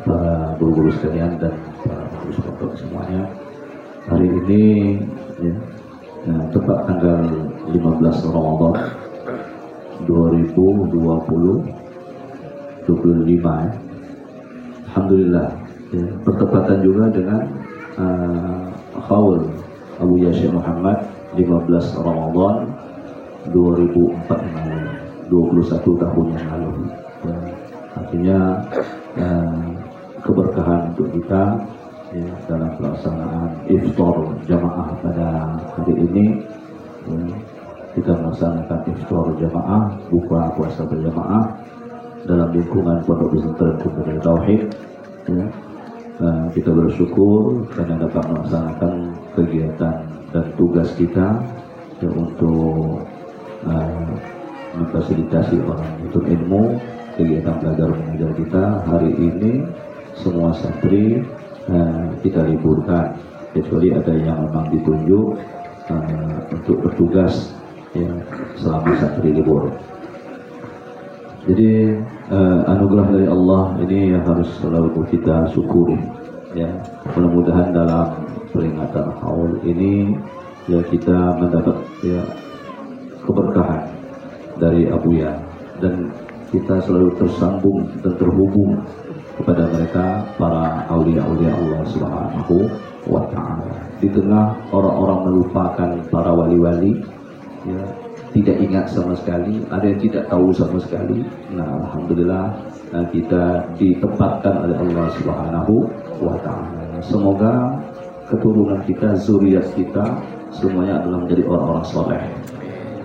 para guru-guru sekalian dan para pengurus pondok semuanya. Hari ini ya, tepat tanggal 15 Ramadan 2025 ya. Alhamdulillah ya, bertepatan juga dengan Haul Abu Syekh Muhammad 15 Ramadan 2004 21 tahun yang lalu ya. Artinya keberkahan untuk kita ya, dalam pelaksanaan iftar jamaah pada hari ini ya, kita melaksanakan iftar jamaah, buka puasa berjamaah dalam lingkungan Pondok Pesantren Kumpul Tauhid ya. Kita bersyukur karena dapat melaksanakan kegiatan dan tugas kita ya, untuk memfasilitasi orang untuk ilmu, kegiatan belajar mengajar kita. Hari ini semua santri kita liburkan kecuali ada yang memang ditunjuk untuk bertugas ya, selama santri libur. Jadi anugerah dari Allah ini yang harus selalu kita syukuri ya. Mudah-mudahan dalam peringatan Haul ini ya kita mendapat ya keberkahan dari Abuya dan kita selalu tersambung dan terhubung kepada mereka para aulia-aulia Allah Subhanahu wa ta'ala. Di tengah orang-orang melupakan para wali-wali ya, tidak ingat sama sekali, ada yang tidak tahu sama sekali. Nah, alhamdulillah kita ditempatkan oleh Allah Subhanahu wa ta'ala. Semoga keturunan kita, zuriat kita semuanya adalah menjadi orang-orang soleh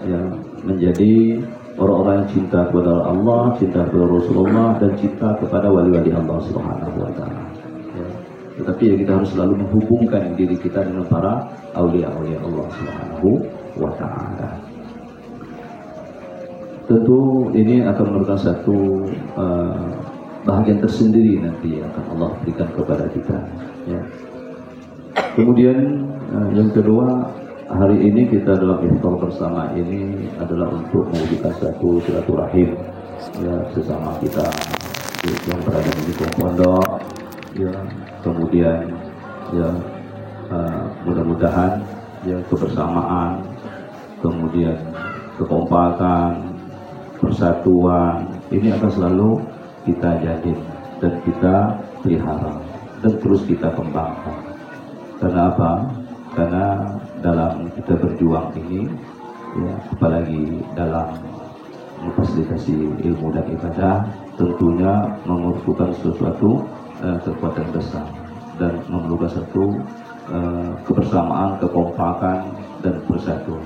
ya, menjadi orang-orang yang cinta kepada Allah, cinta kepada Rasulullah, dan cinta kepada wali-wali Allah Subhanahu wa ta'ala ya. Tetapi ya, kita harus selalu menghubungkan diri kita dengan para aulia-aulia Allah Subhanahu wa ta'ala. Tentu ini akan merupakan satu bahagian tersendiri nanti yang akan Allah berikan kepada kita ya. Kemudian yang kedua, hari ini kita dalam iftar bersama ini adalah untuk mewujudkan satu silaturahim ya, sesama kita yang berada di pondok ya. Kemudian ya mudah-mudahan ya kebersamaan, kemudian kekompakan, persatuan ini akan selalu kita jadikan dan kita pelihara dan terus kita kembangkan. Karena apa? Karena dalam kita berjuang ini ya, apalagi dalam memfasilitasi ilmu dan ibadah, tentunya memerlukan sesuatu kekuatan besar dan memerlukan satu kebersamaan, kekompakan dan persatuan.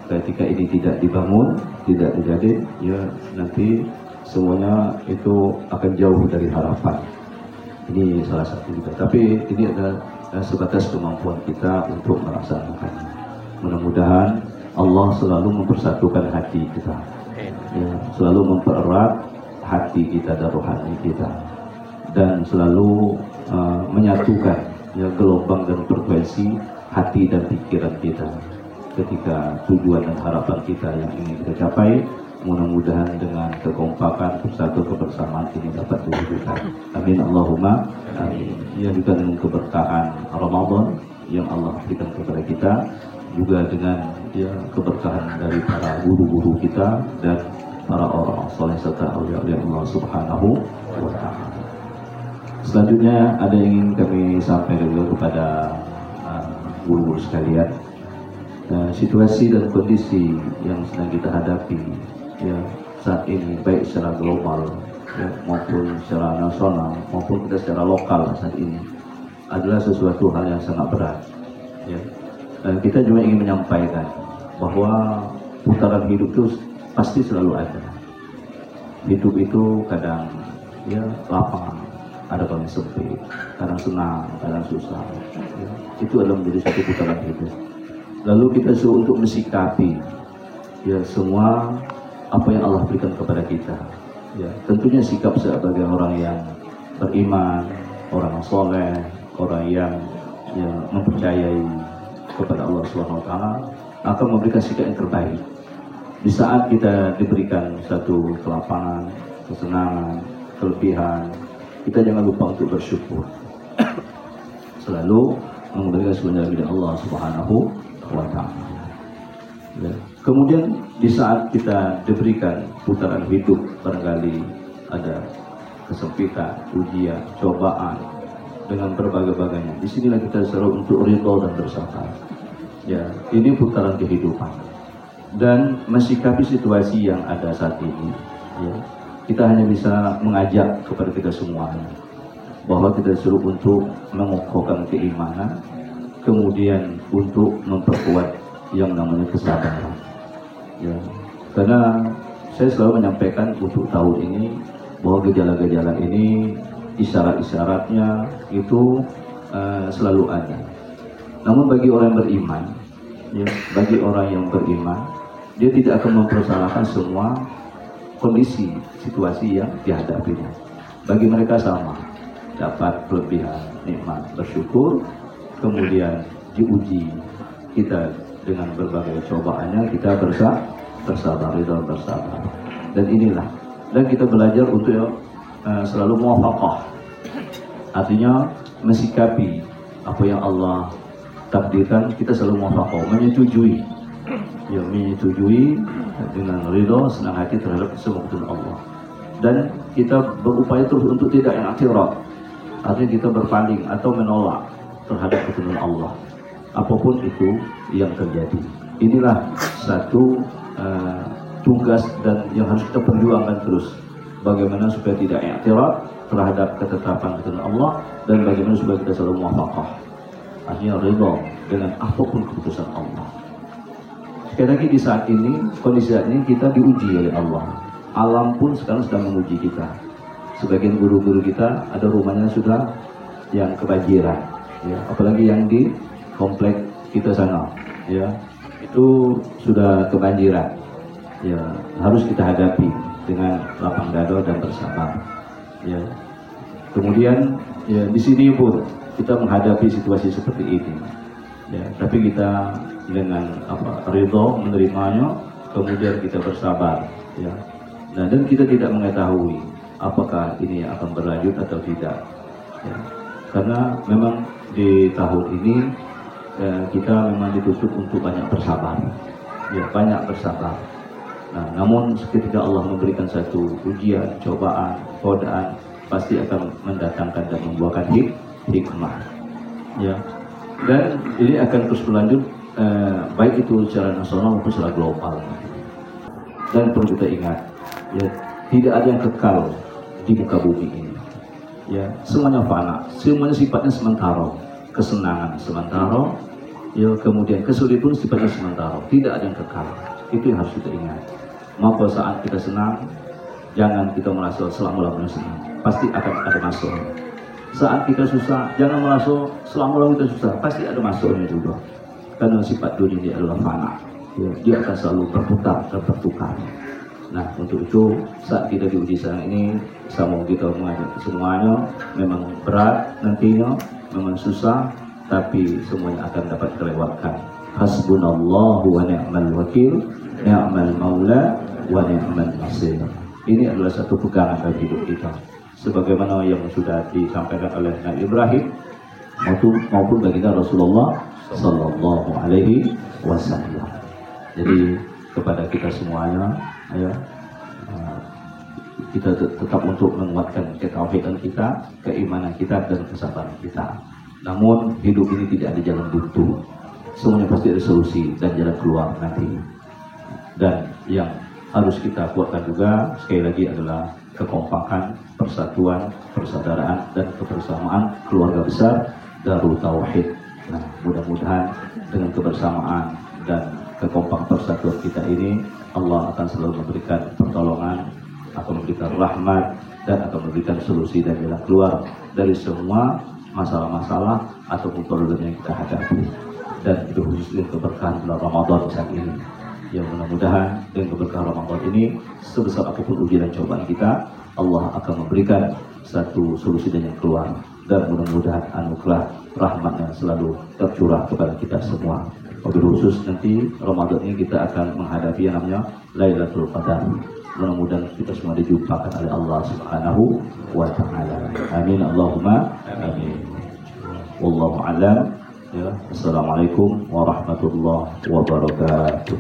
Ketika ini tidak dibangun, tidak terjadi, ya nanti semuanya itu akan jauh dari harapan. Ini salah satu juga. Tapi ini adalah sebatas kemampuan kita untuk melaksanakannya. Mudah-mudahan Allah selalu mempersatukan hati kita, ya, selalu mempererat hati kita dan rohani kita, dan selalu menyatukan ya, gelombang dan frekuensi hati dan pikiran kita. Ketika tujuan dan harapan kita yang ingin kita capai, mudah-mudahan dengan kekompakan, persatu kebersamaan ini dapat diwujudkan. Amin Allahumma amin. Ya, juga dengan keberkahan Ramadan yang Allah berikan kepada kita, juga dengan ya keberkahan dari para guru-guru kita dan para orang soleh serta aulia Allah Subhanahu wa ta'ala. Selanjutnya ada yang ingin kami sampaikan juga kepada guru-guru sekalian. Situasi dan kondisi yang sedang kita hadapi ya saat ini, baik secara global ya, maupun secara nasional maupun kita secara lokal saat ini, adalah sesuatu hal yang sangat berat ya. Kita juga ingin menyampaikan bahwa putaran hidup itu pasti selalu ada. Hidup itu kadang ya lapang, ada yang sempit, kadang senang, kadang susah ya. Itu adalah menjadi satu putaran hidup. Lalu kita suruh untuk mensikapi ya semua apa yang Allah berikan kepada kita ya. Tentunya sikap sebagai orang yang beriman, orang soleh, orang yang ya, mempercayai kepada Allah SWT akan memberikan sikap yang terbaik di saat kita diberikan satu kelapangan, kesenangan, kelebihan kita jangan lupa untuk bersyukur. Selalu mengembalikan semuanya kepada Allah Subhanahu wa Ta'ala. Ya. Kemudian di saat kita diberikan putaran hidup, barangkali ada kesempitan, ujian, cobaan dengan berbagai-bagainya. Di sinilah kita disuruh untuk ridha dan bersabar. Ya, ini putaran kehidupan. Dan mensikapi situasi yang ada saat ini, ya, kita hanya bisa mengajak kepada kita semuanya bahwa kita disuruh untuk mengokohkan keimanan, kemudian untuk memperkuat yang namanya kesabaran. Ya, karena saya selalu menyampaikan untuk tahun ini bahwa gejala-gejala ini, isyarat-isyaratnya itu selalu ada. Namun bagi orang yang beriman, ya, bagi orang yang beriman, dia tidak akan mempersalahkan semua kondisi, situasi yang dihadapinya. Bagi mereka sama, dapat kelebihan, nikmat, bersyukur, kemudian diuji kita dengan berbagai cobaannya, kita bersabar, ridha, bersabar. Dan inilah, dan kita belajar untuk selalu muwafaqah, artinya mensikapi apa yang Allah takdirkan, kita selalu muwafaqah, menyetujui, ya, menyetujui dengan ridha, senang hati terhadap semua ketentuan Allah. Dan kita berupaya terus untuk tidak i'tirad, artinya kita berpaling atau menolak terhadap ketentuan Allah, apapun itu yang terjadi. Inilah satu tugas dan yang harus kita perjuangkan terus, bagaimana supaya tidak i'tirad terhadap ketetapan ketentuan Allah, dan bagaimana supaya kita selalu muwafaqah, artinya ridha dengan apapun keputusan Allah. Sekali lagi, di saat ini, kondisi saat ini kita diuji oleh Allah. Alam pun sekarang sedang menguji kita. Sebagian guru-guru kita ada rumahnya sudah yang kebanjiran, ya, apalagi yang di komplek kita sana, ya, itu sudah kebanjiran. Ya, harus kita hadapi dengan lapang dada dan bersabar. Ya. Kemudian, ya, di sini pun kita menghadapi situasi seperti ini. Ya, tapi kita dengan ridha menerimanya, kemudian kita bersabar, ya. Nah, dan kita tidak mengetahui apakah ini akan berlanjut atau tidak, ya. Karena memang di tahun ini kita memang dituntut untuk banyak bersabar, ya, banyak bersabar. Nah, namun ketika Allah memberikan satu ujian, cobaan, godaan, pasti akan mendatangkan dan membuahkan hikmah, ya. Dan ini akan terus berlanjut, baik itu secara nasional maupun secara global. Dan perlu kita ingat, ya, tidak ada yang kekal di muka bumi ini. Ya, semuanya fana, semuanya sifatnya sementara. Kesenangan sementara, ya, kemudian kesulitan sifatnya sementara. Tidak ada yang kekal. Itu yang harus kita ingat. Maka saat kita senang, jangan kita merasa selama-lamanya senang. Pasti akan ada masalah. Saat kita susah, jangan merasa selama-lamanya kita susah. Pasti ada masalahnya juga. Karena sifat dunia ini adalah fana. Ya, dia akan selalu berputar dan bertukar. Nah, untuk itu saat kita diuji sekarang ini, sama kita mengajak semuanya, memang berat nantinya, memang susah, tapi semuanya akan dapat terlewatkan. Hasbunallahu wa ni'mal wakil, ni'mal maula wa ni'mal nasir. Ini adalah satu pegangan dalam hidup kita, sebagaimana yang sudah disampaikan oleh Nabi Ibrahim maupun baginda Rasulullah Sallallahu Alaihi Wasallam. Jadi kepada kita semuanya, ya, kita tetap untuk menguatkan ketauhidan kita, keimanan kita, dan kesabaran kita. Namun hidup ini tidak ada jalan buntu, semuanya pasti ada solusi dan jalan keluar nanti. Dan yang harus kita kuatkan juga sekali lagi adalah kekompakan, persatuan, persaudaraan, dan kebersamaan keluarga besar Darut Tauhid. Nah, mudah-mudahan dengan kebersamaan dan kekompakan persatuan kita ini, Allah akan selalu memberikan pertolongan, akan memberikan rahmat, dan akan memberikan solusi dan jalan keluar dari semua masalah-masalah ataupun problem yang kita hadapi. Dan itu khususnya keberkahan bulan Ramadan saat ini. Yang mudah-mudahan dengan keberkahan Ramadan ini, sebesar apapun ujian dan cobaan kita, Allah akan memberikan satu solusi dan yang keluar. Dan mudah-mudahan anugerah rahmat yang selalu tercurah kepada kita semua. Wabil khusus nanti Ramadan ini kita akan menghadapi yang namanya Lailatul Qadar. mudah-mudahan kita semua dijumpakan oleh Allah Subhanahu wa taala. Amin Allahumma amin. Wallahu a'lam. Ya, assalamualaikum warahmatullahi wabarakatuh.